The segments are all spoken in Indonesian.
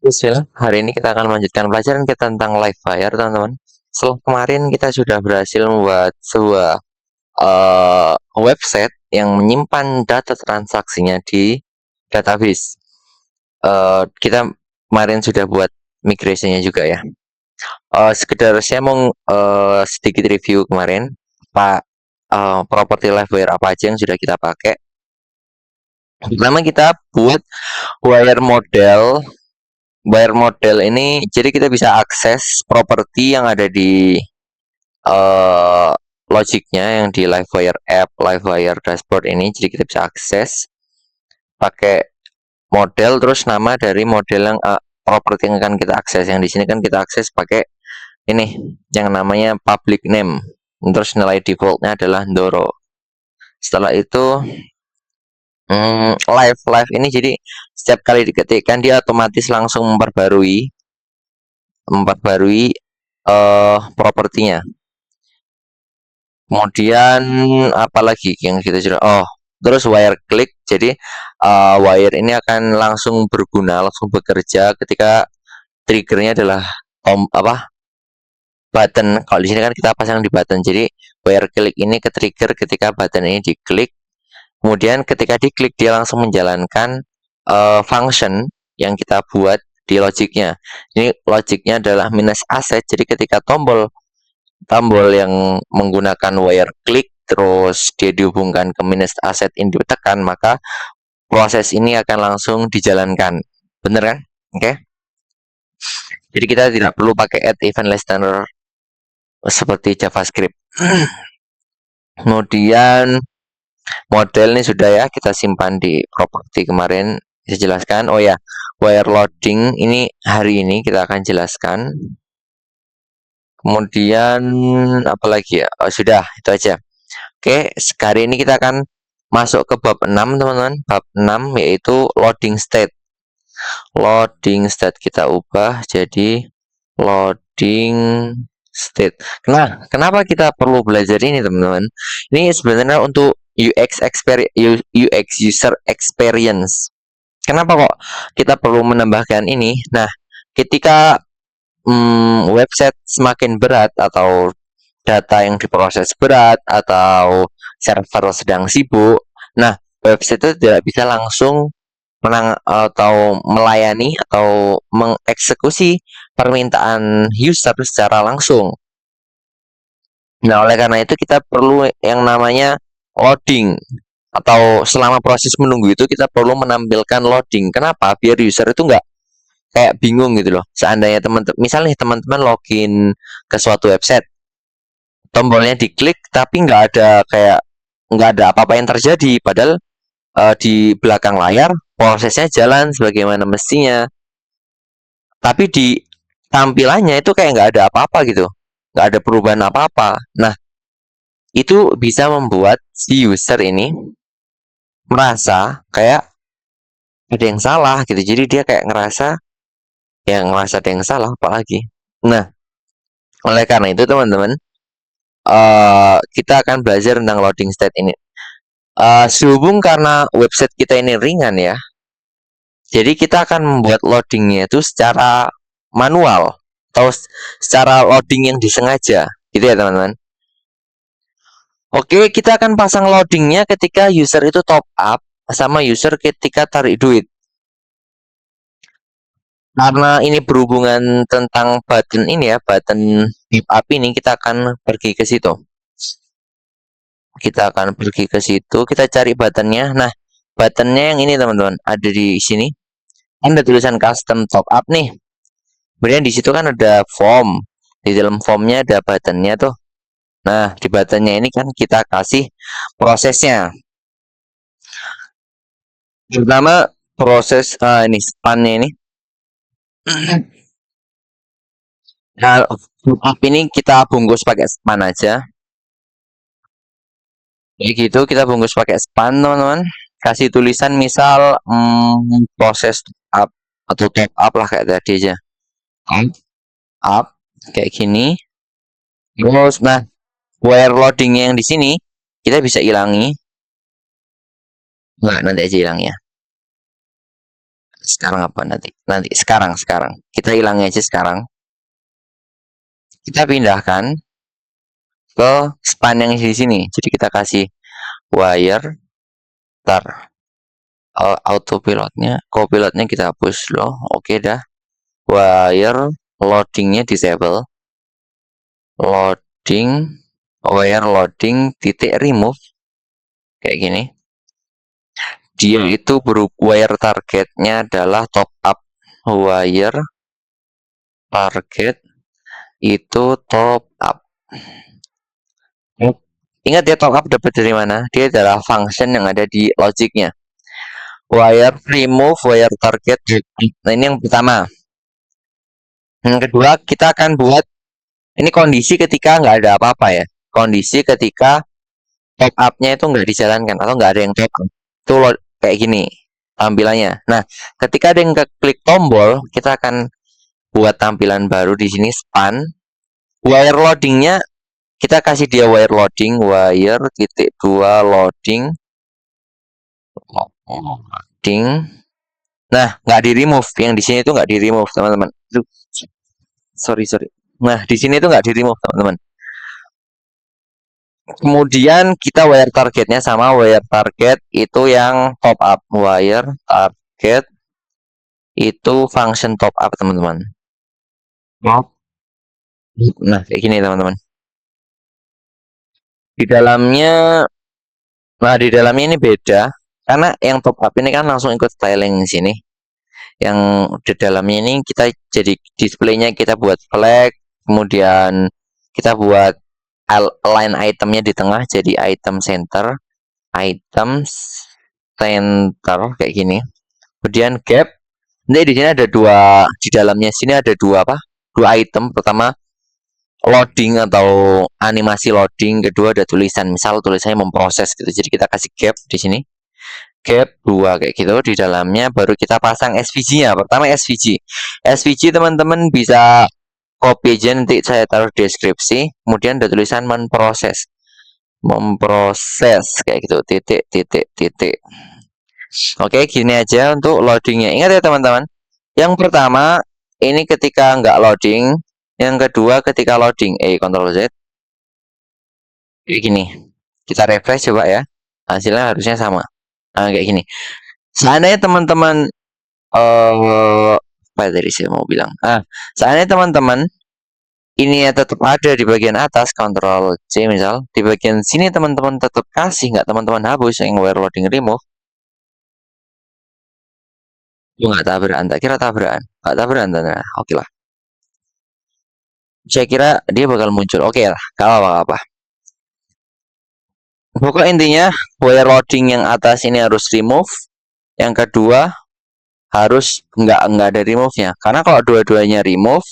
Bismillah, hari ini kita akan melanjutkan pelajaran kita tentang live wire, teman-teman. Setelah kemarin kita sudah berhasil membuat sebuah website yang menyimpan data transaksinya di database. Kita kemarin sudah buat migrasinya juga ya. Sekedar saya mau sedikit review kemarin, Pak, properti live wire apa aja yang sudah kita pakai. Pertama kita buat wire model. Wire model ini, jadi kita bisa akses properti yang ada di uh, logiknya yang di Livewire app, Livewire dashboard ini. Jadi kita bisa akses pakai model, terus nama dari model yang properti yang akan kita akses. Yang di sini kan kita akses pakai ini yang namanya public name. Terus nilai defaultnya adalah Ndoro. Setelah itu live ini, jadi setiap kali diketikkan dia otomatis langsung memperbarui propertinya. Kemudian apalagi yang kita sudah, terus wire click. Jadi wire ini akan langsung berguna, langsung bekerja ketika triggernya adalah button. Kalau di sini kan kita pasang di button, jadi wire click ini ke trigger ketika button ini diklik. Kemudian ketika diklik dia langsung menjalankan function yang kita buat di logiknya. Ini logiknya adalah minus asset. Jadi ketika tombol yang menggunakan wire click terus dia dihubungkan ke minus asset ini ditekan, maka proses ini akan langsung dijalankan. Bener kan? Oke. Jadi kita tidak perlu pakai add event listener seperti JavaScript. Kemudian model ini sudah ya kita simpan di properti kemarin. Saya jelaskan. Oh ya, wire loading ini hari ini kita akan jelaskan. Kemudian apalagi ya? Oh, sudah, itu aja. Oke, sekarang ini kita akan masuk ke bab 6, teman-teman. Bab 6 yaitu loading state. Loading state kita ubah jadi loading state. Nah, kenapa kita perlu belajar ini, teman-teman? Ini sebenarnya untuk UX user experience. Kenapa kok kita perlu menambahkan ini? Nah, ketika website semakin berat atau data yang diproses berat atau server sedang sibuk, nah website itu tidak bisa langsung atau melayani atau mengeksekusi permintaan user secara langsung. Nah, oleh karena itu kita perlu yang namanya loading, atau selama proses menunggu itu kita perlu menampilkan loading. Kenapa? Biar user itu nggak kayak bingung gitu loh. Seandainya misalnya teman-teman login ke suatu website, tombolnya diklik tapi nggak ada apa-apa yang terjadi, padahal di belakang layar prosesnya jalan sebagaimana mestinya, tapi di tampilannya itu kayak nggak ada apa-apa gitu, nggak ada perubahan apa-apa. Nah, itu bisa membuat si user ini merasa kayak ada yang salah gitu. Jadi dia kayak ngerasa ada yang salah apalagi. Nah, oleh karena itu teman-teman, kita akan belajar tentang loading state ini. Sehubung karena website kita ini ringan ya, jadi kita akan membuat loadingnya itu secara manual atau secara loading yang disengaja, gitu ya teman-teman. Oke, kita akan pasang loadingnya ketika user itu top up sama user ketika tarik duit. Karena ini berhubungan tentang button ini ya, button top up ini, kita akan pergi ke situ. Kita akan pergi ke situ, kita cari buttonnya. Nah, buttonnya yang ini teman-teman, ada di sini. Ada tulisan custom top up nih. Kemudian di situ kan ada form. Di dalam formnya ada buttonnya tuh. Nah, di buttonnya ini kan kita kasih prosesnya. Pertama proses ini spannya ini. Nah, top ini kita bungkus pakai span aja. Jadi gitu kita bungkus pakai span teman-teman. Kasih tulisan misal proses up atau top up lah kayak tadi aja. Up kayak gini. Terus nah, wire loading yang di sini kita bisa hilangi. Nah, nanti aja hilangnya. Sekarang apa nanti? Nanti sekarang. Kita hilangin aja sekarang. Kita pindahkan ke span yang di sini. Jadi kita kasih wire tar autopilotnya, copilotnya kita hapus loh. Oke dah. Wire loadingnya disable. Loading wire loading titik remove kayak gini. Dia itu wire targetnya adalah top up. Wire target itu top up. Ingat ya, top up dapat dari mana? Dia adalah function yang ada di logiknya. Wire remove, wire target. Nah, ini yang pertama. Yang kedua, kita akan buat ini kondisi ketika nggak ada apa-apa ya. Kondisi ketika top up-nya itu nggak dijalankan atau nggak ada yang top up. Itu kayak gini tampilannya. Nah, ketika ada yang klik tombol, kita akan buat tampilan baru di sini span. Wire loadingnya kita kasih dia wire loading, wire titik 2 loading. Nah, nggak di remove. Yang di sini itu nggak di remove, teman-teman. Sorry. Nah, di sini itu nggak di remove, teman-teman. Kemudian kita wire targetnya sama wire target itu yang top up. Wire target itu function top up, teman-teman. Nah, kayak gini, teman-teman. Di dalamnya ini beda karena yang top up ini kan langsung ikut styling di sini. Yang di dalamnya ini kita jadi displaynya kita buat flag, kemudian kita buat line itemnya di tengah jadi item center kayak gini. Kemudian gap. Nanti di sini ada dua, di dalamnya sini ada dua item. Pertama loading atau animasi loading, kedua ada tulisan, misal tulisannya memproses gitu. Jadi kita kasih gap di sini. Gap 2 kayak gitu di dalamnya, baru kita pasang SVG-nya. Pertama SVG. SVG teman-teman bisa copy aja, nanti saya taruh deskripsi. Kemudian ada tulisan memproses kayak gitu, titik. Oke, gini aja untuk loadingnya. Ingat ya teman-teman, yang pertama ini ketika nggak loading, yang kedua ketika loading. Ctrl Z kayak gini. Kita refresh coba ya, hasilnya harusnya sama. Nah, kayak gini. Seandainya teman-teman apa tadi saya mau bilang? Seandainya teman-teman ini tetap ada di bagian atas, Ctrl C misal, di bagian sini teman-teman tetap kasih, nggak teman-teman hapus yang wire loading remove. Nggak tabrakan, tak kira tabrakan. Nggak tabrakan, nah, oke lah. Saya kira dia bakal muncul. Oke lah, kalau apa-apa. Pokoknya intinya wire loading yang atas ini harus remove. Yang kedua harus nggak ada remove-nya. Karena kalau dua-duanya remove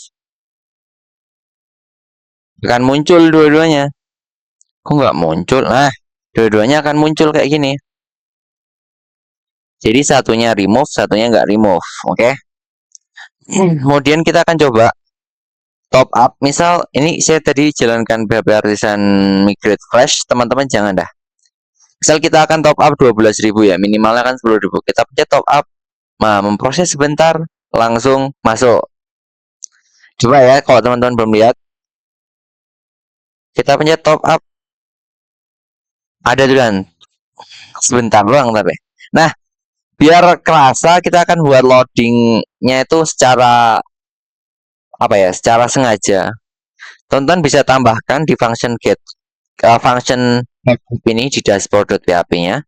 akan muncul dua-duanya. Kok nggak muncul? Nah, dua-duanya akan muncul kayak gini. Jadi satunya remove, satunya nggak remove. Oke. Kemudian kita akan coba top up. Misal ini saya tadi jalankan BHP Artisan Migrate Flash, teman-teman jangan dah. Misal kita akan top up 12.000 ya, minimalnya kan 10.000. Kita pencet top up. Nah, memproses sebentar, langsung masuk. Coba ya, kalau teman-teman belum lihat. Kita pencet top up. Ada tuh kan. Sebentar doang tapi. Nah, biar kerasa kita akan buat loadingnya itu secara apa ya, secara sengaja. Teman-teman bisa tambahkan di function get function ini di dashboard.php-nya.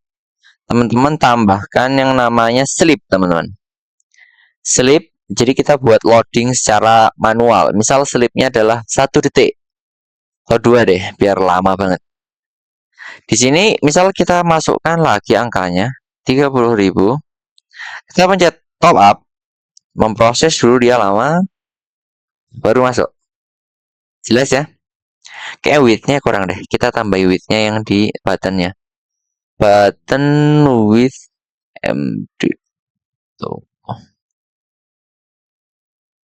Teman-teman tambahkan yang namanya sleep, teman-teman. Sleep, jadi kita buat loading secara manual. Misal sleepnya adalah 1 detik atau 2 deh, biar lama banget. Di sini misal kita masukkan lagi angkanya 30.000. Kita pencet top up, memproses dulu dia lama, baru masuk. Jelas ya? Kayak width-nya kurang deh. Kita tambah width-nya yang di button-nya. Button width MD. Tuh.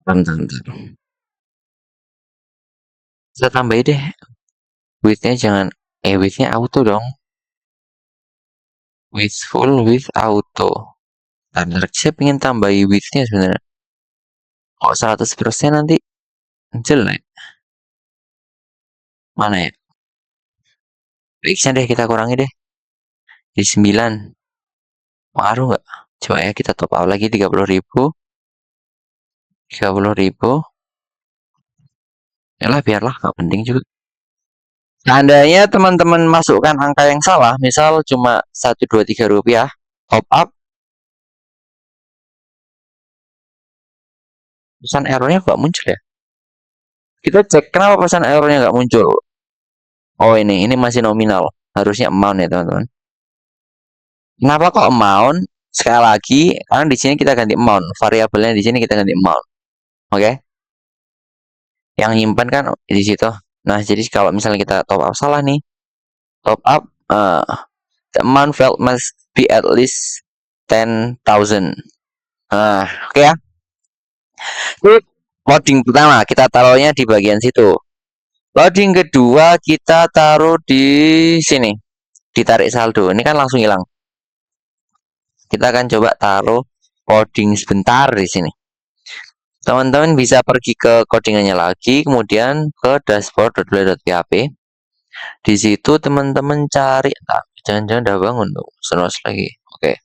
Bentar. Kita tambahin deh. Width-nya jangan width-nya auto dong. Width full, width auto. Bentar, saya pengen tambahi width-nya sebenarnya. Kok 100% nanti jelek. Mana ya? X-nya deh kita kurangi deh. Di 9. Pengaruh nggak? Coba ya kita top up lagi 30.000. 30.000. Yalah biarlah, nggak penting juga. Seandainya teman-teman masukkan angka yang salah, misal cuma 1, 2, 3 rupiah, top up, pesan errornya nggak muncul ya? Kita cek kenapa pesan errornya nggak muncul. Oh ini masih nominal. Harusnya amount ya teman-teman. Kenapa kok amount? Sekali lagi, karena di sini kita ganti amount. Variabelnya di sini kita ganti amount. Oke? Okay? Yang nyimpan kan di situ. Nah, jadi kalau misalnya kita top up salah nih, top up the amount felt must be at least 10,000. Nah, oke okay ya. Loading pertama kita taruhnya di bagian situ. Loading kedua kita taruh di sini. Ditarik saldo. Ini kan langsung hilang. Kita akan coba taruh coding sebentar di sini. Teman-teman bisa pergi ke codingannya lagi, kemudian ke dashboard.play.php. Di situ teman-teman cari, jangan-jangan udah bangun tuh, senos lagi. Oke.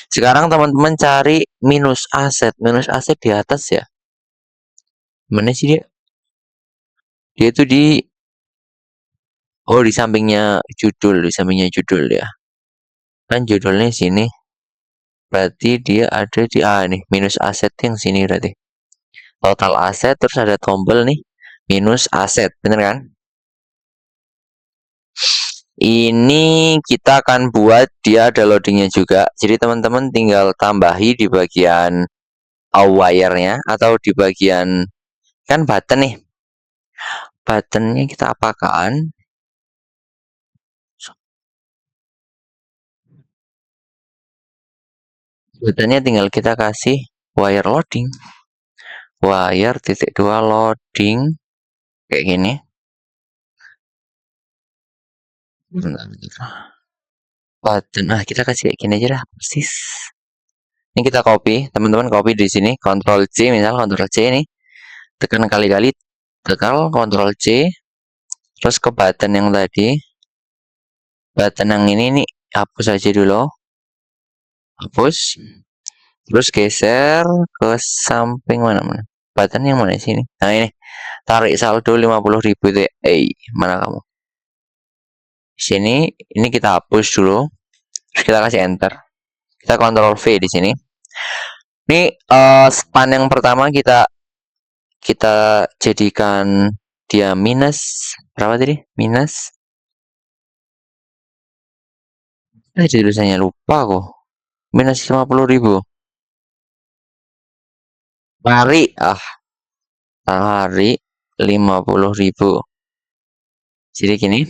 Sekarang teman-teman cari minus aset di atas ya. Mana sih dia? Dia itu di sampingnya judul ya. Kan judulnya sini. Berarti dia ada di nih, minus aset yang sini berarti. Total aset terus ada tombol nih minus aset, bener kan? Ini kita akan buat dia ada loadingnya juga. Jadi teman-teman tinggal tambahi di bagian wire-nya atau di bagian kan button nih. Buttonnya kita apakan? Buttonnya tinggal kita kasih wire loading. Wire titik 2 loading kayak gini. Button, kita kasih kayak gini aja dah, persis. Ini kita copy, teman-teman copy di sini, Ctrl C misal, Ctrl C ini, tekan kali-kali, tekan Ctrl C, terus ke button yang tadi, button yang ini nih, hapus aja dulu, hapus, terus geser ke samping mana, button yang mana sini, nah ini, tarik saldo 50.000 deh, mana kamu, sini, ini kita hapus dulu, terus kita kasih enter, kita Ctrl V di sini. Ini span yang pertama kita jadikan dia minus berapa tadi? Minus. Jadi tulisannya lupa kok. Minus 50.000. Tarik 50.000. Jadi gini,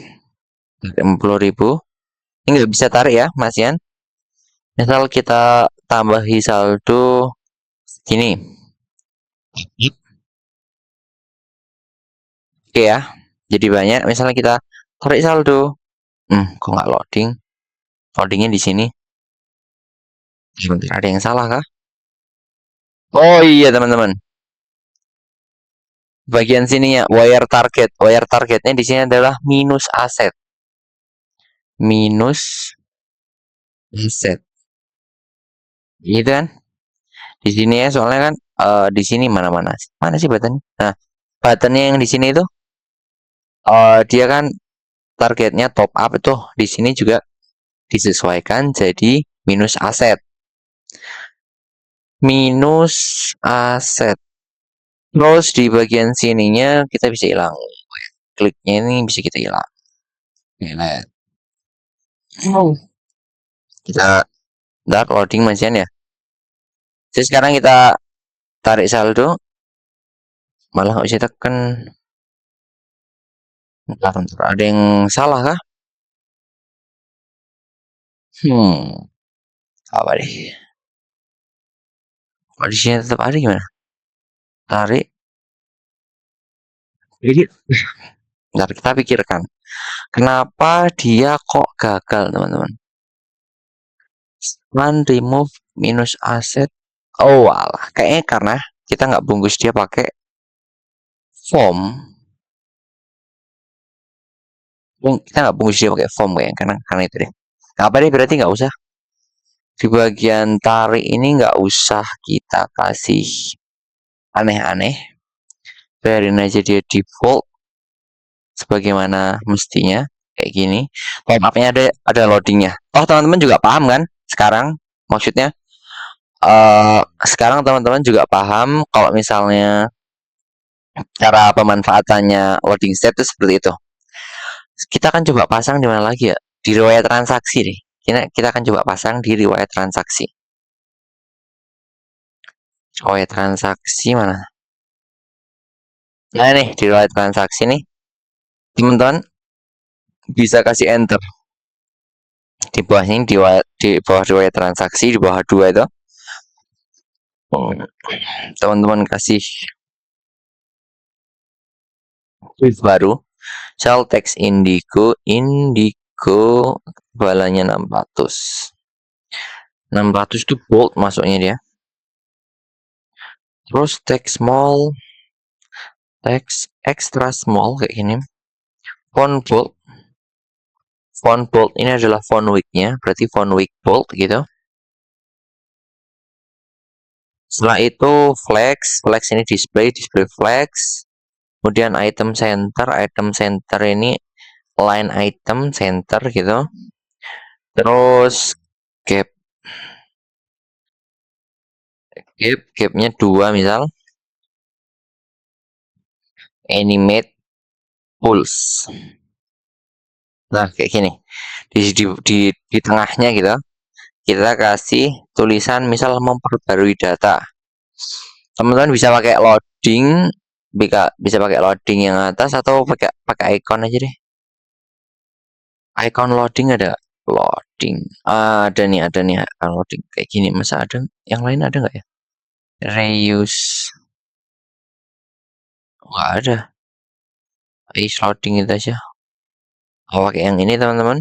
50.000. Ini nggak bisa tarik ya, Mas Yan. Misal kita tambahi saldo gini. Oke ya. Jadi banyak. Misalnya kita tarik saldo. Kok nggak loading? Loadingnya di sini. Sebentar, ada yang salah kah? Oh iya teman-teman. Bagian sininya wire target. Wire targetnya di sini adalah minus aset. Minus aset. Gitu kan? Di sini ya soalnya kan di sini mana-mana. Mana sih button? Nah, buttonnya yang di sini itu dia kan targetnya top up itu di sini juga disesuaikan jadi minus aset. Minus aset. Terus di bagian sininya kita bisa hilang. Kliknya ini bisa kita hilang. Delete. Kita loading masian ya. Jadi sekarang kita tarik saldo. Malah nggak bisa tekan. Bentar, ada yang salah kah? Apa deh? Kalau di sini tetap ada gimana? Tarik. Jadi, bentar kita pikirkan. Kenapa dia kok gagal, teman-teman? Run remove minus asset. Oh alah, kayaknya karena kita nggak bungkus dia pakai form. Kita nggak bungkus dia pakai form kayaknya, karena itu deh. Apa deh, berarti nggak usah. Di bagian tarik ini nggak usah kita kasih aneh-aneh. Biarin aja dia default sebagaimana mestinya kayak gini. Pop up-nya ada loadingnya. Oh, teman-teman juga paham kan sekarang maksudnya? Sekarang teman-teman juga paham kalau misalnya cara pemanfaatannya loading state itu seperti itu. Kita akan coba pasang di mana lagi ya? Di riwayat transaksi deh. Kita akan coba pasang di riwayat transaksi. Riwayat transaksi mana? Nah nih, di riwayat transaksi nih, teman-teman bisa kasih enter. Di bawah ini, di bawah riwayat transaksi, di bawah 2 itu, teman-teman kasih tweet baru. Shell text indigo balanya 600. 600 itu bold masuknya dia. Terus text small, text extra small kayak gini. Font bold ini adalah font weak-nya, berarti font weak bold gitu. Setelah itu flex ini display flex. Kemudian item center ini line item center gitu. Terus gapnya 2 misal. Animate pulse. Nah, kayak gini. Di tengahnya gitu. Kita kasih tulisan misal memperbarui data. Teman-teman bisa pakai loading, bisa pakai loading yang atas atau pakai icon aja deh. Icon loading ada loading. Ada nih icon loading kayak gini. Masa ada yang lain, ada nggak ya? Reuse. Nggak ada. Is loading itu aja. Oh, pakai yang ini teman-teman.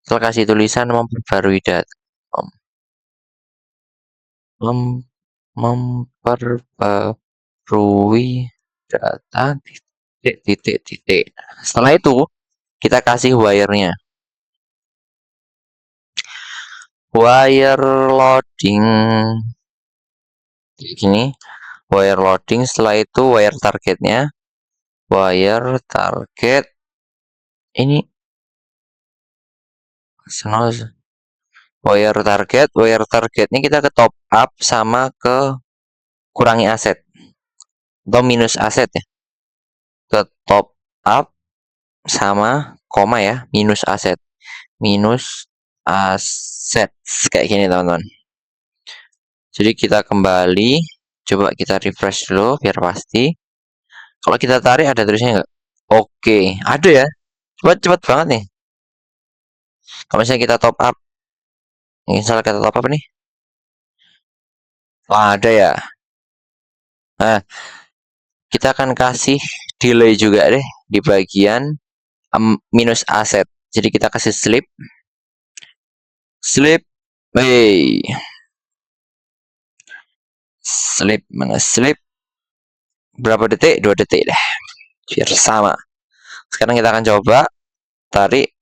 Kita kasih tulisan memperbarui data. Memperbarui data titik. Setelah itu kita kasih wire-nya. Wire loading kayak gini. Wire loading, setelah itu wire targetnya. Wire target ini wire target ini kita ke top up sama ke kurangi aset atau minus aset ya. Ke top up sama koma ya, minus aset kayak gini teman-teman. Jadi kita kembali, coba kita refresh dulu biar pasti. Kalau kita tarik ada tulisnya nggak? Oke, ada ya. Cepat banget nih. Kalau misalnya kita top up, misalnya kita top up nih, ada ya. Nah, kita akan kasih delay juga deh di bagian minus aset. Jadi kita kasih sleep, hey, mana sleep? Berapa detik? 2 detik deh. Biar sama. Sekarang kita akan coba tarik,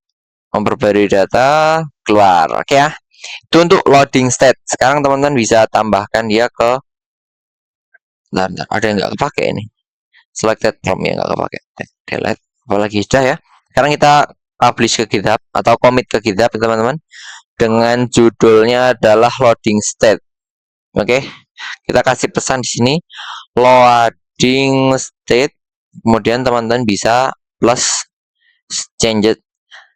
memperbarui data, keluar. Oke ya. Itu untuk loading state. Sekarang teman-teman bisa tambahkan dia ke bentar, ada yang nggak kepake ini. Selected from ya, nggak kepake. Delete. Apalagi sudah ya. Sekarang kita publish ke GitHub atau commit ke GitHub teman-teman. Dengan judulnya adalah loading state. Oke. Kita kasih pesan di sini loading state. Kemudian teman-teman bisa plus changes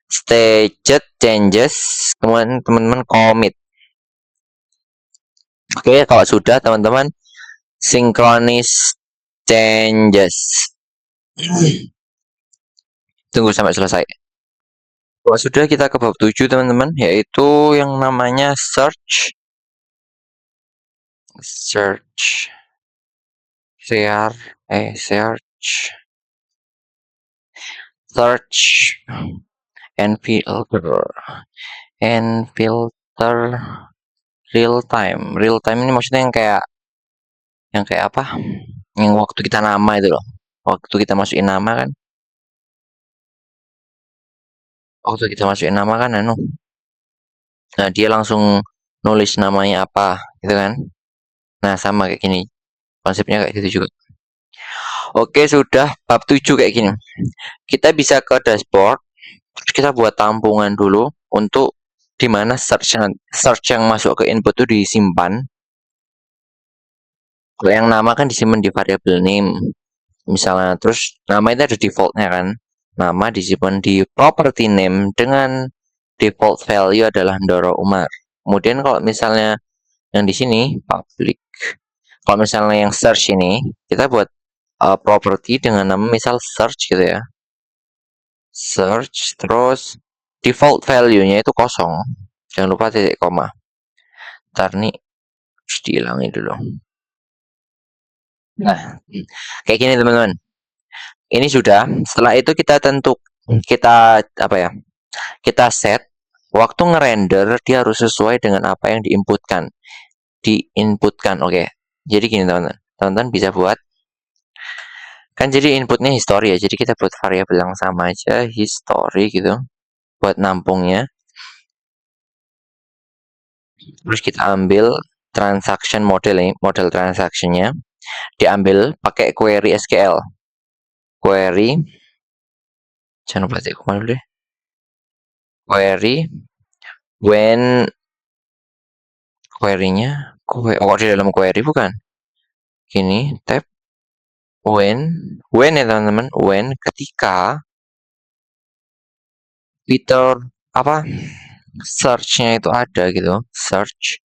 staged changes, kemudian teman-teman commit. Oke, kalau sudah teman-teman synchronize changes. Tunggu sampai selesai. Kalau sudah, kita ke bab 7 teman-teman, yaitu yang namanya search and filter real time. Real time ini maksudnya yang kayak apa? Yang waktu kita nama itu loh. Waktu kita masukin nama kan, nah dia langsung nulis namanya apa gitu kan. Nah, sama kayak gini. Konsepnya kayak gitu juga. Oke, sudah bab 7 kayak gini. Kita bisa ke dashboard, terus kita buat tampungan dulu untuk di mana search yang masuk ke input itu disimpan. Kalau yang nama kan disimpan di variable name. Misalnya, terus nama itu ada defaultnya kan. Nama disimpan di property name dengan default value adalah Ndoro Umar. Kemudian kalau misalnya yang di sini public, kalau misalnya yang search ini kita buat property dengan nama misal search gitu ya. Search terus default value-nya itu kosong. Jangan lupa titik koma. Ntar nih harus dihilangin dulu. Nah, kayak gini teman-teman. Ini sudah. Setelah itu kita apa ya? Kita set waktu ngerender dia harus sesuai dengan apa yang diinputkan. Oke. Jadi gini teman-teman. Teman-teman bisa buat kan jadi inputnya history ya. Jadi kita buat variabel yang sama aja history gitu buat nampungnya. Terus kita ambil transaction model ini, model transaksinya diambil pakai query SQL. Query, jangan lupa cek kemana dulu deh. Query when query-nya oh di dalam query bukan. Gini, tab when ya teman-teman, when ketika fitur apa search-nya itu ada gitu, search.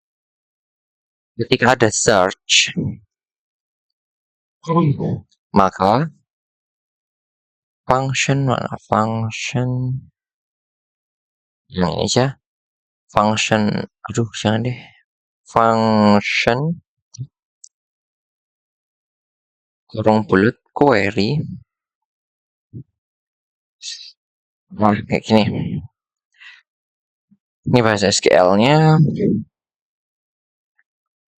Ketika ada search, maka function mana? Function yang ini aja. Function, aduh jangan deh. Function kurung bulat query. Nah, kayak gini. Ini bahasa SQL-nya.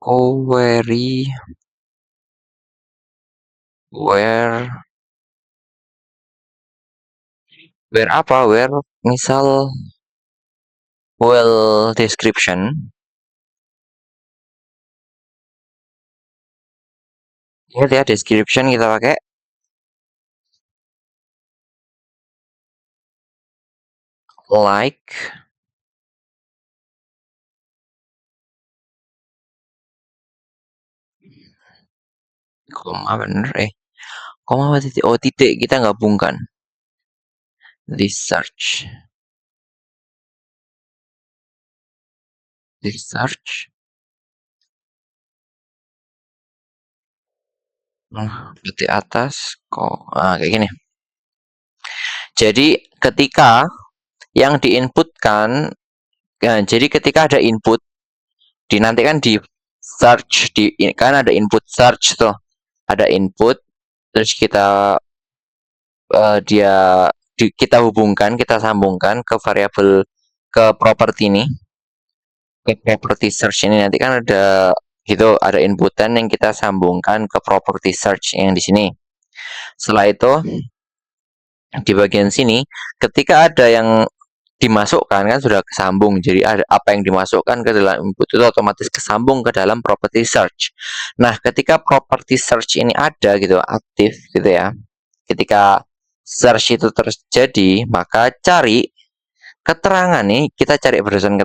Query where apa? Where misal well description. Lihat ya description kita pakai like koma bener koma apa titik? Oh titik kita gabungkan di search di atas kok kayak gini. Jadi ketika yang diinputkan jadi ketika ada input nanti kan di search kan ada input search tuh, ada input terus kita kita hubungkan, kita sambungkan ke variabel ke properti ini, ke property search ini nanti kan ada gitu, ada inputan yang kita sambungkan ke property search yang di sini. Setelah itu di bagian sini ketika ada yang dimasukkan kan sudah kesambung, jadi ada apa yang dimasukkan ke dalam input itu otomatis kesambung ke dalam property search. Nah ketika property search ini ada gitu, aktif gitu ya, ketika search itu terjadi maka cari keterangan nih, kita cari berdasarkan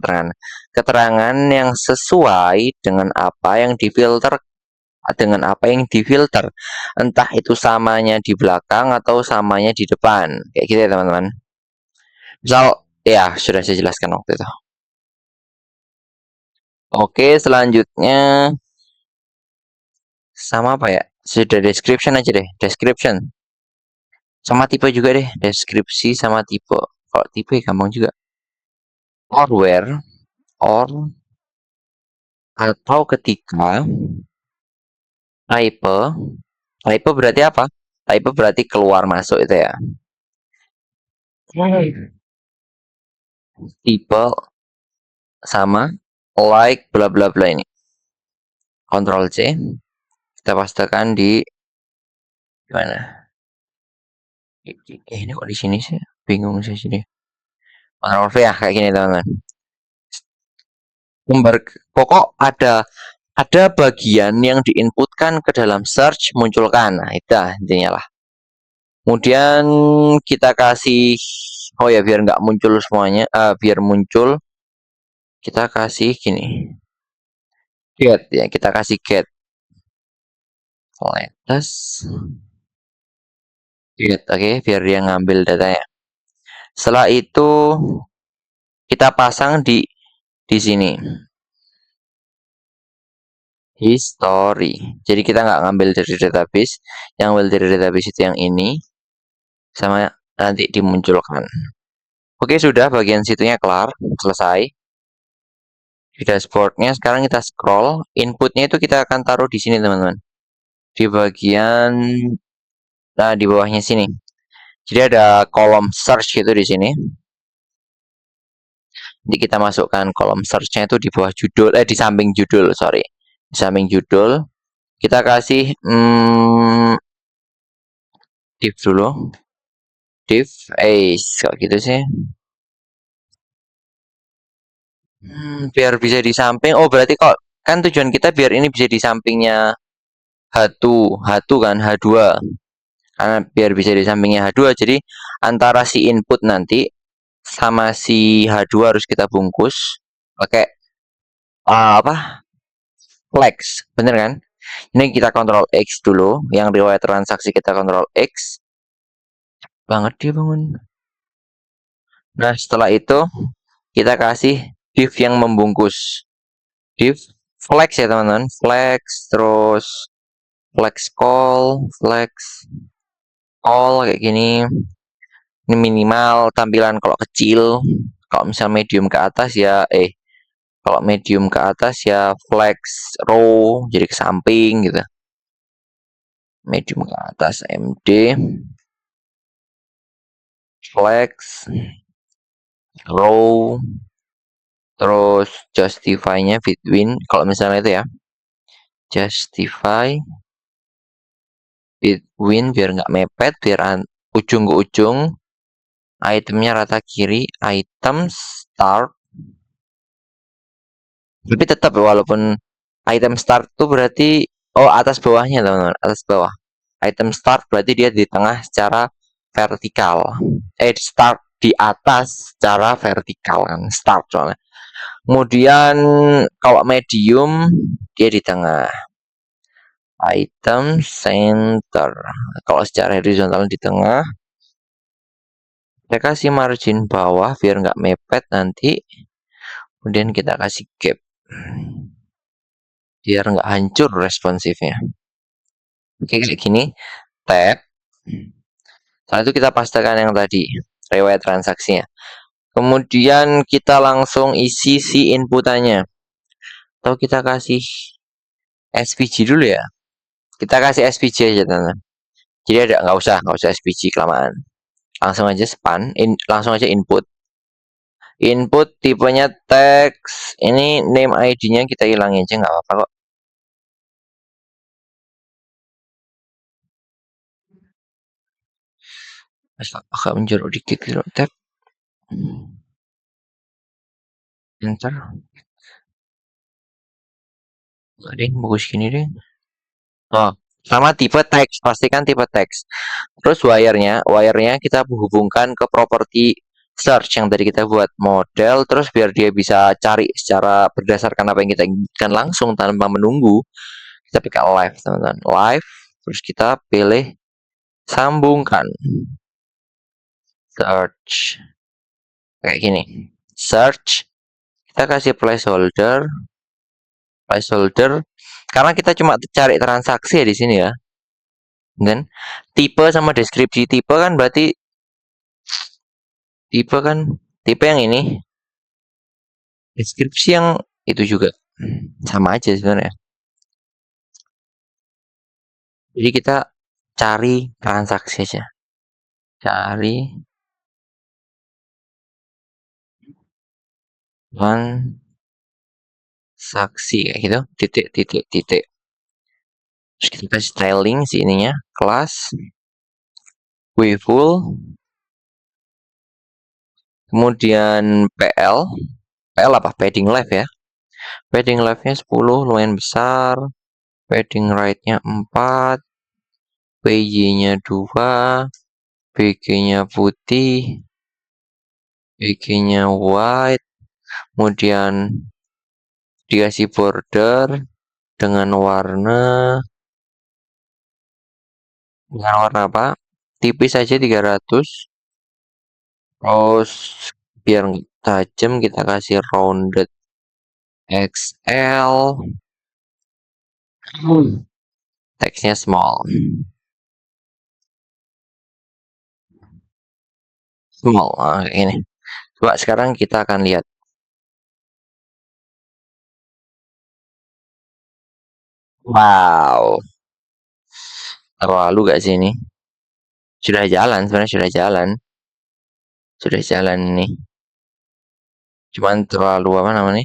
keterangan yang sesuai dengan apa yang difilter, entah itu samanya di belakang atau samanya di depan kayak gitu ya teman-teman. Misal ya sudah saya jelaskan waktu itu. Oke selanjutnya sama apa ya, sudah description aja deh, description sama tipe juga deh, deskripsi sama tipe. Kalau tipe gampang juga, or where or atau ketika type berarti apa, type berarti keluar masuk itu ya, tipe sama like bla bla bla ini. Ctrl C, kita pastekan di mana? Ini kok di sini sih? Bingung sih sini. Ctrl V ya kayak gini teman-teman. Pokok ada bagian yang diinputkan ke dalam search munculkan. Nah, itu intinya lah. Kemudian kita kasih, oh ya biar nggak muncul semuanya, biar muncul kita kasih gini, get ya, kita kasih get latest get, oke, biar dia ngambil datanya. Setelah itu kita pasang di sini history. Jadi kita nggak ngambil dari database, yang ngambil dari database itu yang ini, sama nanti dimunculkan. Oke, sudah bagian situnya kelar, selesai. Di dashboardnya sekarang kita scroll, inputnya itu kita akan taruh di sini teman-teman. Di bagian, nah di bawahnya sini. Jadi ada kolom search gitu di sini. Jadi kita masukkan kolom search-nya itu di bawah judul, di samping judul, sorry. Di samping judul, kita kasih div dulu. Div, kok gitu sih. Biar bisa di samping. Oh, berarti kok kan tujuan kita biar ini bisa di sampingnya H2, H2 kan, H2. Karena biar bisa di sampingnya H2, jadi antara si input nanti sama si H2 harus kita bungkus pakai apa? Flex, bener kan? Ini kita kontrol X dulu, yang riwayat transaksi kita kontrol X. Banget dia bangun. Nah, setelah itu kita kasih div yang membungkus. Div flex ya teman-teman, flex terus flex call kayak gini. Ini minimal tampilan kalau kecil, kalau misal medium ke atas ya kalau medium ke atas ya flex row jadi ke samping gitu. Medium ke atas MD flex row terus justify-nya between kalau misalnya itu ya. Justify between biar nggak mepet, biar ujung ke ujung. Itemnya rata kiri, item start. Tapi tetap ya, walaupun item start itu berarti atas bawahnya teman-teman, atas bawah. Item start berarti dia di tengah secara vertikal. Start di atas secara vertikal kan, start soalnya. Kemudian kalau medium dia di tengah. Item center. Kalau secara horizontal di tengah. Saya kasih margin bawah biar nggak mepet nanti. Kemudian kita kasih gap. Biar nggak hancur responsifnya. Oke, kayak gini. Tab. Setelah itu kita pastikan yang tadi. Riwayat transaksinya. Kemudian kita langsung isi si inputannya. Atau kita kasih SVG dulu ya. Kita kasih SVG aja teman-teman. Jadi nggak usah SVG kelamaan. Langsung aja span, langsung aja input. Input tipenya teks. Ini name ID-nya kita hilangin aja nggak apa-apa kok. Agak menjorok dikit gitu. Tab. Enter. Ada yang bagus gini deh. Oh, sama tipe teks, pastikan tipe teks. Terus wire-nya kita hubungkan ke properti search yang tadi kita buat model, terus biar dia bisa cari secara berdasarkan apa yang kita inginkan langsung tanpa menunggu. Kita pakai live, teman-teman. Live, terus kita pilih sambungkan. Search. Kayak gini. Search. Kita kasih placeholder. Karena kita cuma cari transaksi ya di sini ya. Dan tipe sama deskripsi tipe kan berarti tipe yang ini. Deskripsi yang itu juga sama aja sebenarnya. Jadi kita cari transaksi aja. Cari one saksi kayak gitu, titik titik titik. Terus kita kasih styling si ininya, kelas, wayful, kemudian PL apa? Padding left ya. Padding leftnya 10, lumayan besar. Padding right-nya 4, PY-nya 2, BG-nya putih, BG-nya white, kemudian dikasih border dengan warna apa? Tipis aja 300. Terus biar tajam kita kasih rounded XL. Teksnya small. Small. Nah, kayak ini. Coba sekarang kita akan lihat. Wow. Terlalu gak sih ini? Sudah jalan, sebenarnya sudah jalan. Sudah jalan ini. Cuman terlalu apa namanya?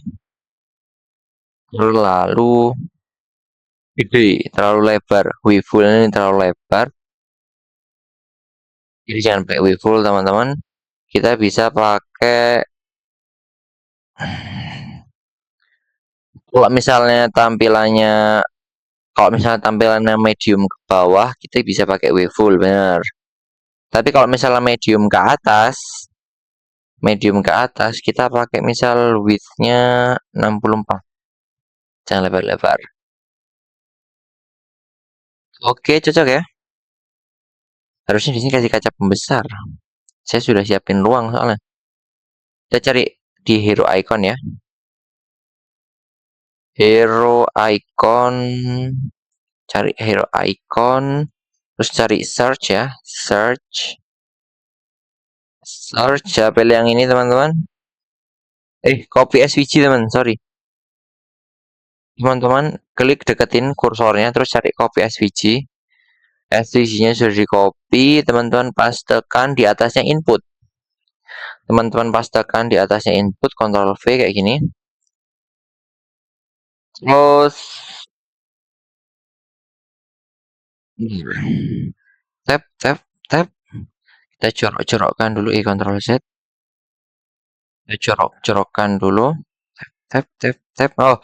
Terlalu gede, terlalu lebar. Wayful ini terlalu lebar. Jadi jangan pakai wayful teman-teman. Kita bisa pakai kalau misalnya tampilannya medium ke bawah, kita bisa pakai wayful bener. Tapi kalau misalnya medium ke atas kita pakai misal width-nya 64. Jangan lebar-lebar. Oke, cocok ya. Harusnya di sini kasih kaca pembesar. Saya sudah siapin ruang soalnya. Kita cari di hero icon ya. Hero icon, cari hero icon, terus cari search ya, search ya, pilih yang ini teman-teman. Copy SVG teman, sorry. Teman-teman klik deketin kursornya, terus cari copy SVG. SVG-nya sudah di copy, teman-teman pastekan di atasnya input. Teman-teman pastekan di atasnya input, Ctrl V kayak gini. Terus tap tap tap. Kita corok-corokkan dulu, Ctrl Z. Kita corok-corokkan dulu. Tap tap tap. Oh,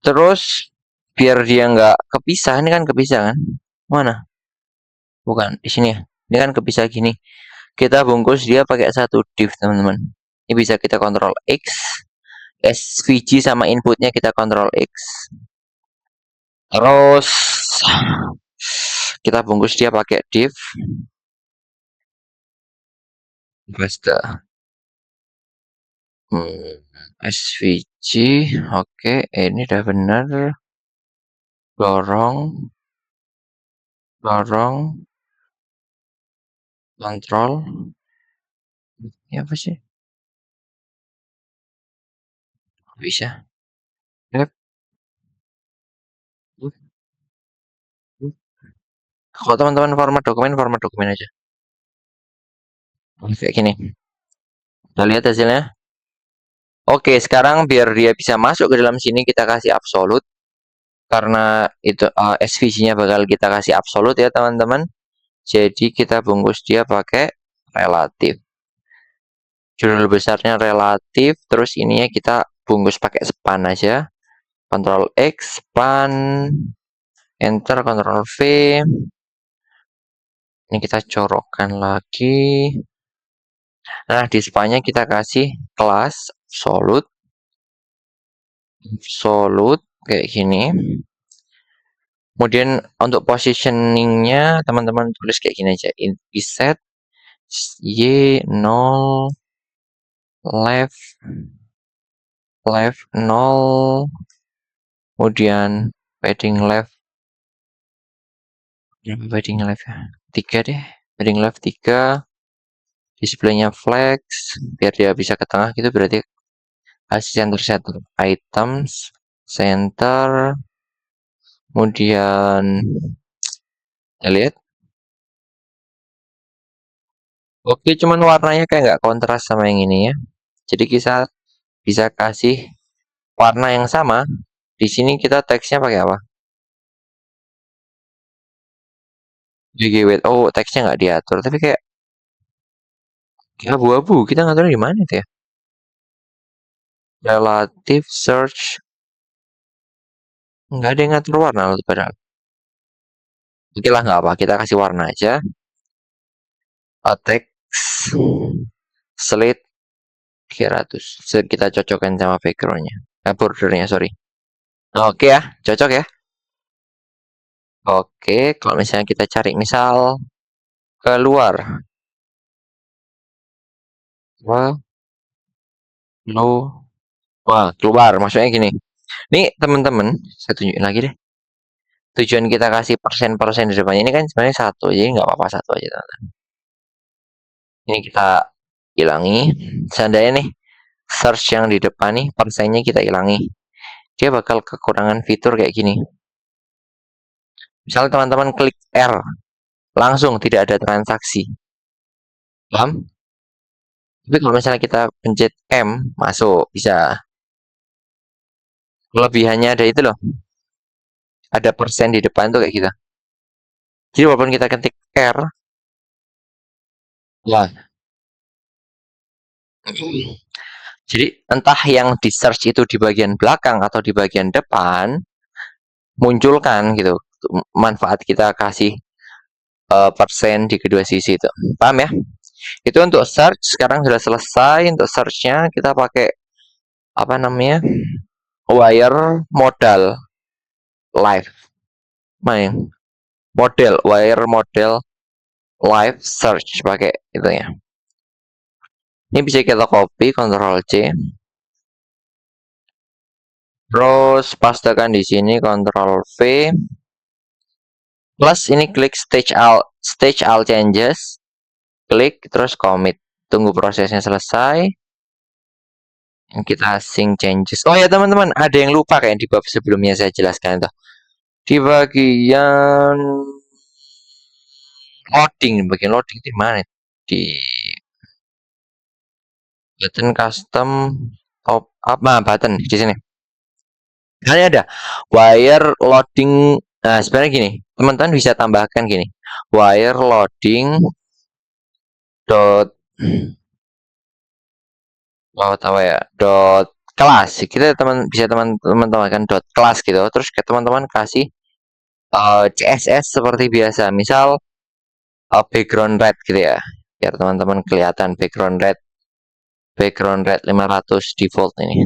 terus biar dia nggak kepisah, ini kan kepisah kan? Mana? Bukan di sini ya. Ini kan kepisah gini. Kita bungkus dia pakai satu div teman-teman. Ini bisa kita Ctrl X. SVG sama inputnya kita Ctrl X. Terus kita bungkus dia pakai div. Basta. SVG, oke, ini udah benar. Dorong, kontrol. Ini apa sih? Bisa. Yep. Kalau teman-teman format dokumen aja. Kayak gini. Kita lihat hasilnya. Oke, sekarang biar dia bisa masuk ke dalam sini kita kasih absolute. Karena itu SVG-nya bakal kita kasih absolute ya teman-teman. Jadi kita bungkus dia pakai relatif. Judul besarnya relatif, terus ininya kita bungkus pakai span aja. Ctrl X, span, enter, Ctrl V. Ini kita corokkan lagi. Nah, di spannya kita kasih kelas absolute kayak gini. Kemudian untuk positioningnya teman-teman tulis kayak gini aja. Set Y 0 left 0, kemudian padding left ya 3 deh, padding left 3, displaynya flex biar dia bisa ke tengah gitu, berarti kasih center items center, kemudian kita lihat oke, cuman warnanya kayak nggak kontras sama yang ini ya, jadi kita bisa kasih warna yang sama. Di sini kita teksnya pakai apa? GGWT. Oh, teksnya nggak diatur, tapi kayak abu-abu. Kita ngaturnya di mana itu ya? Relative search. Nggak ada yang ngatur warna loh padahal. Oke lah, nggak apa. Kita kasih warna aja. Text slate 300. Kita cocokkan sama backgroundnya. Bordernya, sorry. Oke ya, cocok ya. Oke, kalau misalnya kita cari misal keluar. Wah, lo. Wah, keluar. Maksudnya gini. Nih, teman-teman, saya tunjukin lagi deh. Tujuan kita kasih persen-persen di depannya ini kan sebenarnya satu, jadi nggak apa-apa satu aja, teman-teman. Ini kita hilangi. Seandainya nih, search yang di depan nih, persennya kita hilangi. Dia bakal kekurangan fitur kayak gini. Misalnya teman-teman klik R, langsung tidak ada transaksi. Paham? Tapi kalau misalnya kita pencet M, masuk, bisa. Kelebihannya ada itu loh, ada persen di depan tuh kayak gitu. Jadi walaupun kita ketik R, ya. Jadi entah yang di search itu di bagian belakang atau di bagian depan, munculkan gitu. Manfaat kita kasih persen di kedua sisi itu. Paham ya? Itu untuk search, sekarang sudah selesai. Untuk searchnya kita pakai apa namanya? Wire modal live. Main model wire model live search pakai itu ya. Ini bisa kita copy, Ctrl C. Terus pastekan di sini, Ctrl V. Plus ini klik stage all changes. Klik terus commit. Tunggu prosesnya selesai. Kita sync changes. Oh ya teman-teman, ada yang lupa kayak di bab sebelumnya saya jelaskan itu. Di bagian loading di mana? Di button custom top up, button di sini. Ini ada wire loading. Nah, sebenarnya gini, teman-teman bisa tambahkan gini. Wire loading dot tahu ya, dot class. Kita bisa teman-teman tambahkan dot class gitu. Terus ke teman-teman kasih CSS seperti biasa. Misal background red gitu ya. Biar teman-teman kelihatan background red 500 default ini.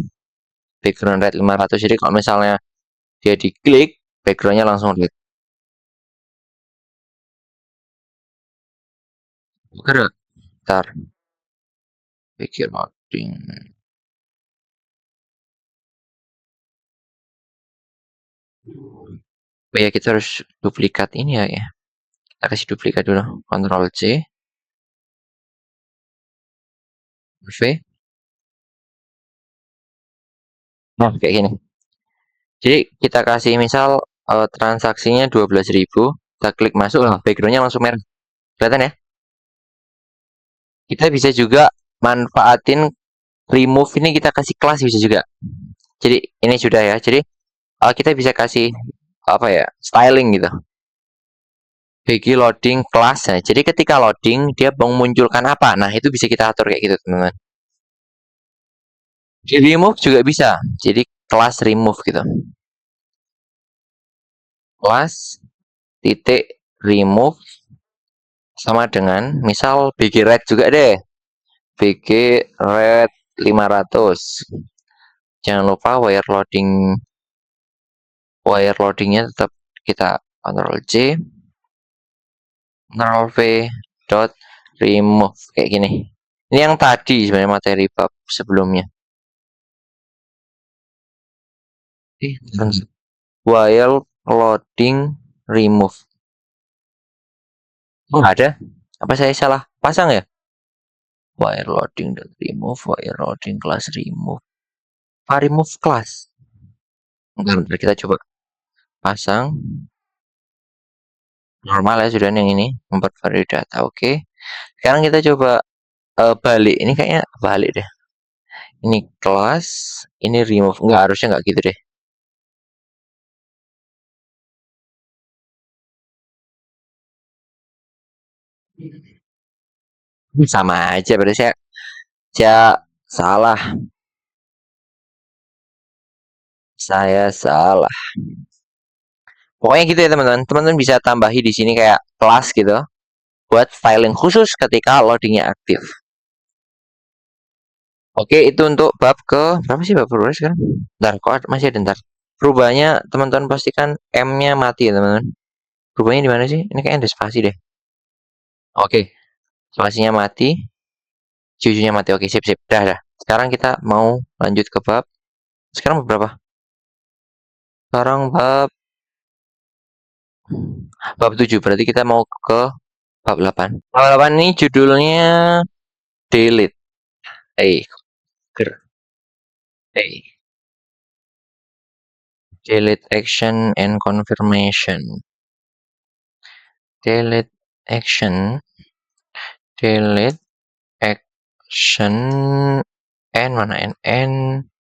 Background red 500. Jadi kalau misalnya dia diklik, backgroundnya langsung red. Gerak. Ntar. Pikir loading. Oh ya, kita harus duplikat ini ya. Kita kasih duplikat dulu. Ctrl C. V. Nah, kayak gini. Jadi kita kasih misal transaksinya 12.000. Kita klik masuk, backgroundnya langsung merah. Kelihatan ya? Kita bisa juga manfaatin remove ini, kita kasih kelas bisa juga. Jadi ini sudah ya. Jadi kita bisa kasih apa ya, styling gitu. BG loading kelas. Nah, jadi ketika loading dia memunculkan apa? Nah, itu bisa kita atur kayak gitu, teman-teman. Di remove juga bisa. Jadi kelas remove gitu. Kelas titik remove sama dengan misal BG red juga deh. BG red 500. Jangan lupa wire loadingnya tetap kita Ctrl C, Ctrl V, dot remove kayak gini. Ini yang tadi sebenarnya materi bab sebelumnya. Wire loading remove. Oh, ada. Apa saya salah pasang ya? Wire loading dot remove, wire loading class remove. Remove class. Bentar, kita coba pasang. Normal ya sudah yang ini, memperbarui data. Oke. Sekarang kita coba balik. Ini kayaknya balik deh. Ini kelas, ini remove. Enggak, harusnya enggak gitu deh. Sama aja, berarti saya salah. Saya salah. Pokoknya gitu ya teman-teman. Teman-teman bisa tambahi di sini kayak kelas gitu buat filing khusus ketika loadingnya aktif. Oke, itu untuk bab ke berapa sih bab berapa sekarang? Bentar, kok masih ada ntar. Perubahannya teman-teman pastikan M-nya mati ya teman-teman. Perubahannya di mana sih? Ini kayaknya ada spasi deh. Oke, spasinya mati, cucunya mati. Oke, sip sip. Dah dah. Sekarang kita mau lanjut ke bab. Sekarang bab berapa? Sekarang bab 7. Berarti kita mau ke bab 8. Bab 8 ini judulnya delete. Eh, ger. Eh, delete action and confirmation. Delete action, delete action, and mana and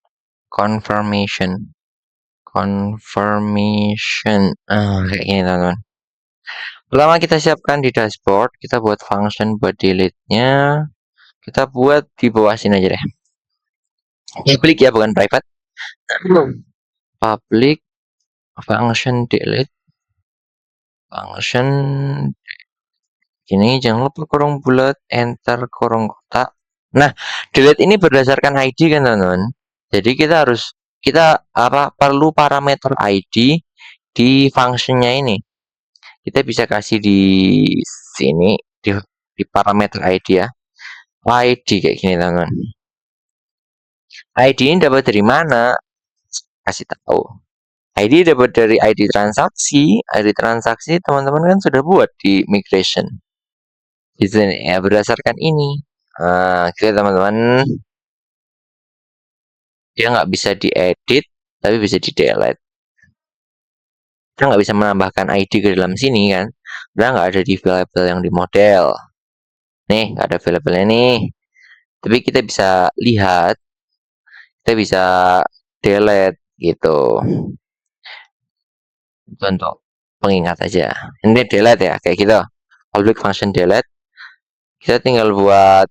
confirmation. Confirmation. Kayak gini teman-teman. Pertama kita siapkan di dashboard, kita buat function buat delete-nya. Kita buat di bawah sini aja deh. Public ya, bukan private. Public function delete. Function ini jangan lupa kurung bulat, enter kurung kotak. Nah, delete ini berdasarkan ID kan teman-teman. Jadi kita perlu parameter ID di functionnya ini. Kita bisa kasih di sini di parameter ID ya. ID kayak gini teman-teman. ID ini dapat dari mana? Kasih tahu. ID dapat dari ID transaksi. ID transaksi teman-teman kan sudah buat di migration. Di sini ya berdasarkan ini. Oke teman-teman. Dia nggak bisa diedit, tapi bisa di delete. Kita nggak bisa menambahkan ID ke dalam sini kan. Udah nggak ada di variable yang di model. Nih, nggak ada variable nih. Tapi kita bisa lihat, kita bisa delete gitu. Itu untuk pengingat aja. Ini delete ya, kayak gitu. Public function delete. Kita tinggal buat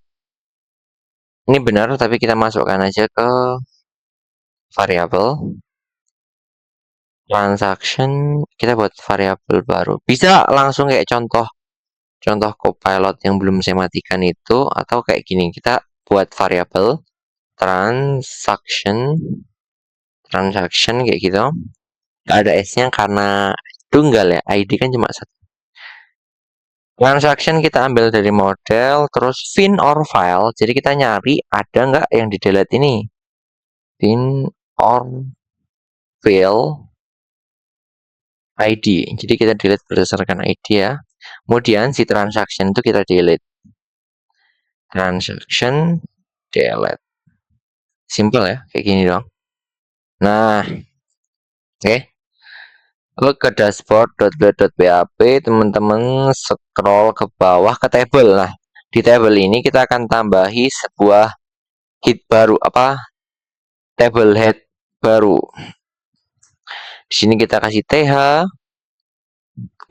ini benar, tapi kita masukkan aja ke variable transaction. Kita buat variable baru. Bisa langsung kayak contoh Copilot yang belum saya matikan itu, atau kayak gini, kita buat variable transaction kayak gitu. Nggak ada S-nya karena tunggal ya, ID kan cuma satu. Transaction kita ambil dari model, terus fin or file. Jadi kita nyari ada nggak yang di delete ini. Fin or file ID. Jadi kita delete berdasarkan ID ya. Kemudian si transaction itu kita delete. Transaction delete. Simple ya, kayak gini dong. Nah, oke. Lalu ke dashboard.build.php, teman-teman scroll ke bawah ke table. Nah, di table ini kita akan tambahi sebuah head baru, table head baru. Di sini kita kasih th.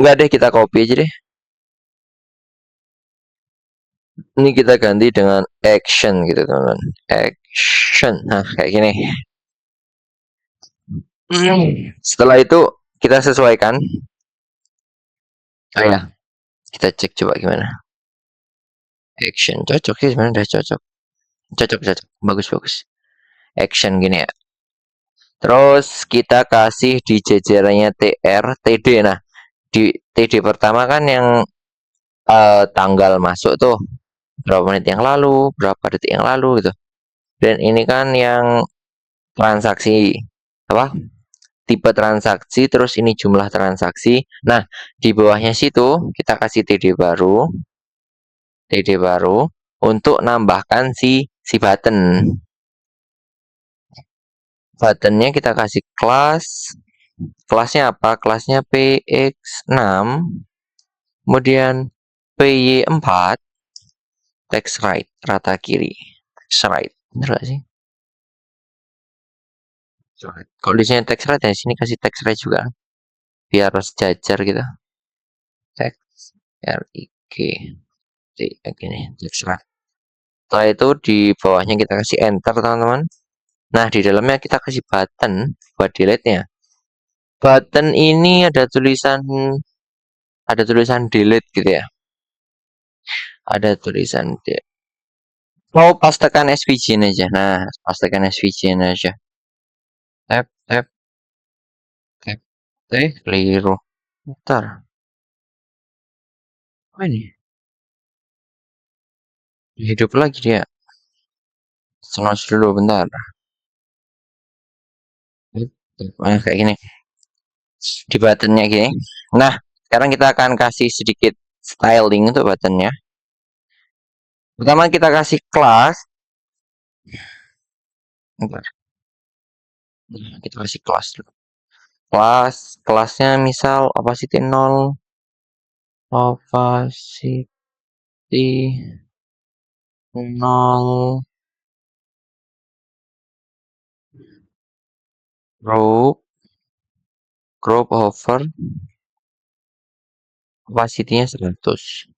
Enggak deh, kita copy aja deh. Ini kita ganti dengan action gitu, teman-teman. Action. Nah, kayak gini. Setelah itu kita sesuaikan. Oh ya, kita cek coba gimana. Action cocok sih sebenarnya, udah cocok. Cocok. Bagus. Action gini ya. Terus kita kasih di jajarannya TR, TD. Nah, di TD pertama kan yang tanggal masuk tuh. Berapa menit yang lalu, berapa detik yang lalu gitu. Dan ini kan yang transaksi tipe transaksi, terus ini jumlah transaksi. Nah, di bawahnya situ kita kasih TD baru untuk nambahkan si button. Buttonnya kita kasih kelasnya apa? Kelasnya px6, kemudian py4, text right, rata kiri. Text right, bener gak sih? Kalau di sini text rate ya, sini kasih text rate juga biar sejajar gitu. Text RIG T gini text rate. Setelah itu di bawahnya kita kasih enter teman-teman. Nah di dalamnya kita kasih button buat delete-nya. Button ini ada tulisan delete gitu ya. Ada tulisan delete. Mau pas tekan SVG aja. Nah, pas tekan SVG aja. Tap, tap, tap. Keliru. Bentar. Apa ini? Hidup lagi dia. Selos dulu bentar. Kayak gini. Di buttonnya gini. Nah, sekarang kita akan kasih sedikit styling untuk buttonnya. Pertama kita kasih kelas. Bentar. Nah, kita kasih kelas dulu. Kelasnya misal opacity 0, opacity 0, group over opacity-nya 100.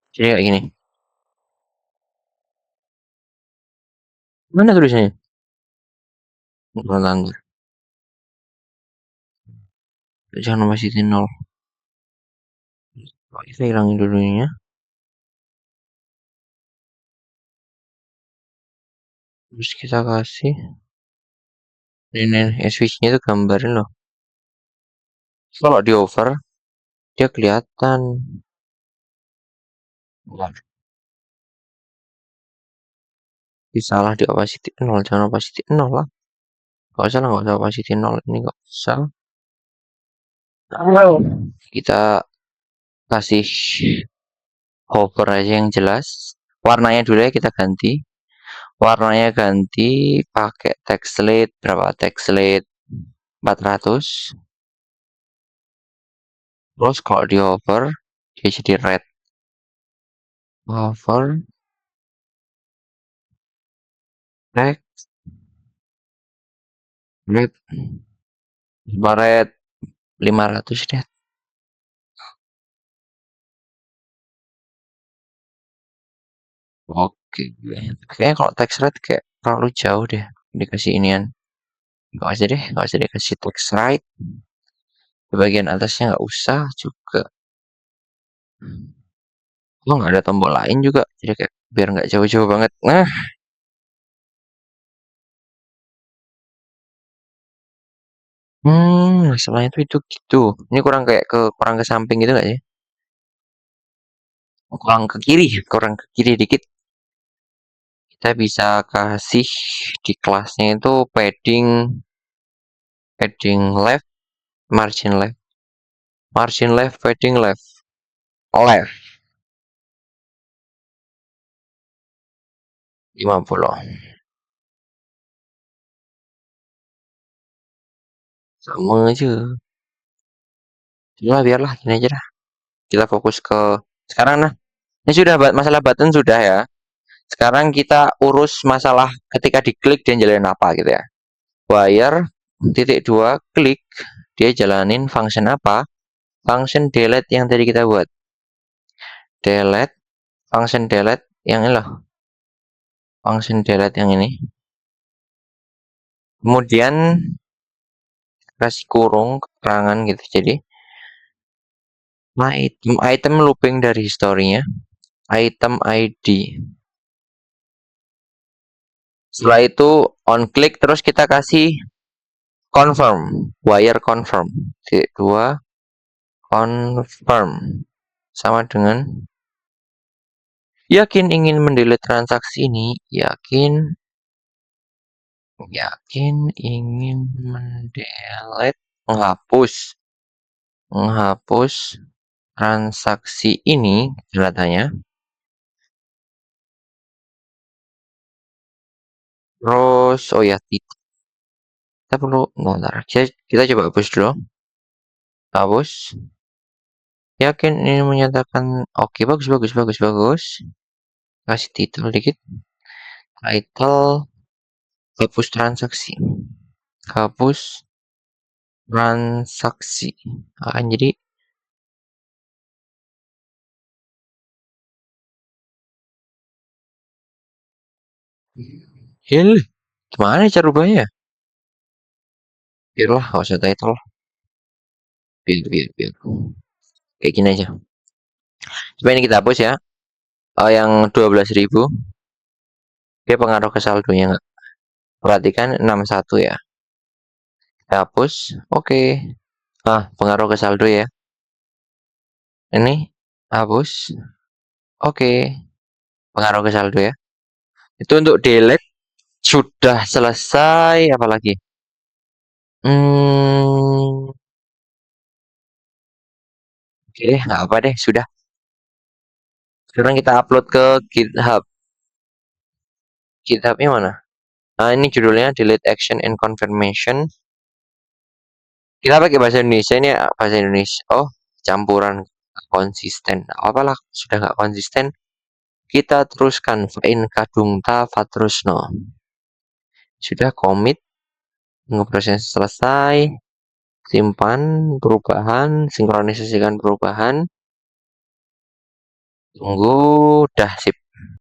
Jadi kayak gini. Mana tulisannya? Bentar. Jangan opacity 0. Kita hilangin dulu ini ya. Terus kita kasih ini switch-nya itu gambarin loh. Kalau di over dia kelihatan. Salah di opacity 0, jangan opacity 0 lah. Gak usah lah, gak usah opacity 0 ini gak usah. Kita kasih hover aja yang jelas. Warnanya dulu ya kita ganti. Warnanya ganti pakai textlet berapa? Textlet 400. Terus kalau di hover dia jadi red. Hover text red red 500 deh. Oke, kayaknya kalau text red kayak terlalu jauh deh dikasih inian. Gak usah dikasih text right. Di bagian atasnya nggak usah juga. Oh, nggak ada tombol lain juga, jadi kayak biar nggak jauh-jauh banget. Nah, masalahnya itu gitu. Ini kurang ke samping gitu nggak sih? Kurang ke kiri dikit. Kita bisa kasih di kelasnya itu padding left, margin left, padding left, 50. Sama aja. Biarlah gini aja dah. Kita fokus ke sekarang nah. Ini sudah masalah button sudah ya. Sekarang kita urus masalah ketika diklik dia jalanin apa gitu ya. Wire titik 2 klik dia jalanin function apa? Function delete yang tadi kita buat. Function delete yang ini loh. Function delete yang ini. Kemudian kasih kurung keterangan gitu. Jadi item looping dari historinya. Item ID. Setelah itu on click terus kita kasih confirm, wire confirm. Titik 2 confirm sama dengan yakin ingin mendelete transaksi ini, yakin ingin menghapus transaksi ini katanya. Terus oh ya kita perlu bentar, kita coba hapus dulu. Hapus. Yakin ini menyatakan oke, bagus bagus bagus bagus. Kasih titel dikit. Title hapus transaksi. Hapus transaksi. Jadi hil gimana cara rubahnya? Biarlah, nggak usah title. Biar. Kayak gini aja. Coba ini kita hapus ya. Yang 12.000 dia pengaruh ke saldonya nggak? Perhatikan 61 ya. Kita hapus. Oke. Pengaruh ke saldo ya. Ini hapus. Oke. Pengaruh ke saldo ya. Itu untuk delete sudah selesai. Apalagi? Oke deh, nggak apa deh, sudah. Sekarang kita upload ke GitHub. GitHubnya mana? Ini judulnya Delete Action and Confirmation. Kita pakai bahasa Indonesia ini bahasa Indonesia. Oh, campuran konsisten. Apalah, sudah nggak konsisten. Kita teruskan in kadung ta fatrusno. Sudah commit, tunggu proses selesai, simpan perubahan, sinkronisasikan perubahan. Tunggu, dah sip.